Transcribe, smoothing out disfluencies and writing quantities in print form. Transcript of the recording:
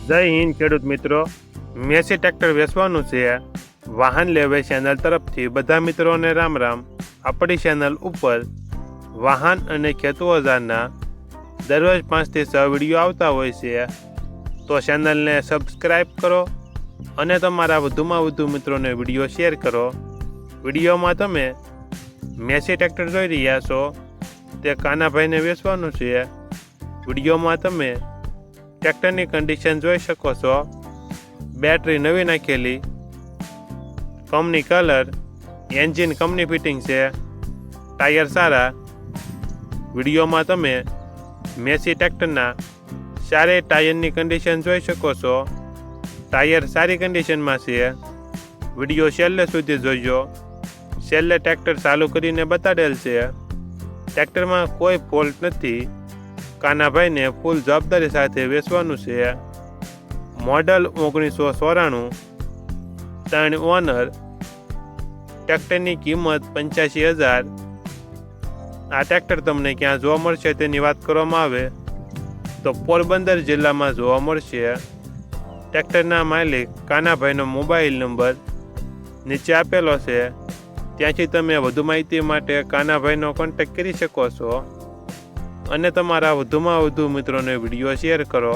જય હિન્દ ખેડૂત મિત્રો, મેસી ટ્રેક્ટર વેચવાનું છે. વાહન લેવે ચેનલ તરફથી બધા મિત્રોને રામ રામ. આપણી ચેનલ ઉપર વાહન અને ખેતી ઓજારના દરરોજ 5 થી 6 વિડીયો આવતા હોય છે, તો ચેનલને સબસ્ક્રાઈબ કરો અને તમારા વધુમાં વધુ મિત્રોને વિડીયો શેર કરો. વિડીયોમાં તમે મેસી ટ્રેક્ટર જોઈ રહ્યા છો, તે કાનાભાઈને વેચવાનું છે. વિડીયોમાં તમે ટ્રેક્ટરની કન્ડિશન જોઈ શકો છો. બેટરી નવી નાખેલી, company colour, engine company fitting છે, ટાયર સારા. વિડીયોમાં તમે મેસી ટ્રેક્ટરના સારે ટાયરની કન્ડિશન જોઈ શકો છો. ટાયર સારી કન્ડિશનમાં છે. વિડીયો છેલ્લે સુધી જોઈજો. છેલ્લે ટ્રેક્ટર ચાલુ કરીને બતાડેલ છે. ટ્રેક્ટરમાં કોઈ ફોલ્ટ નથી. કાનાભાઈને ફૂલ જવાબદારી સાથે વેચવાનું છે. Model 1994, 3 owner. ટ્રેક્ટરની કિંમત 85,000. આ ટ્રેક્ટર તમને ક્યાં જોવા મળશે તેની વાત કરવામાં આવે તો પોરબંદર જિલ્લામાં જોવા મળશે. ટ્રેક્ટરના માલિક કાનાભાઈનો મોબાઈલ નંબર નીચે આપેલો છે, ત્યાંથી તમે વધુ માહિતી માટે કાનાભાઈનો કોન્ટેક્ટ કરી શકો છો અને તમારા વધુમાં વધુ મિત્રોને વિડીયો શેર કરો.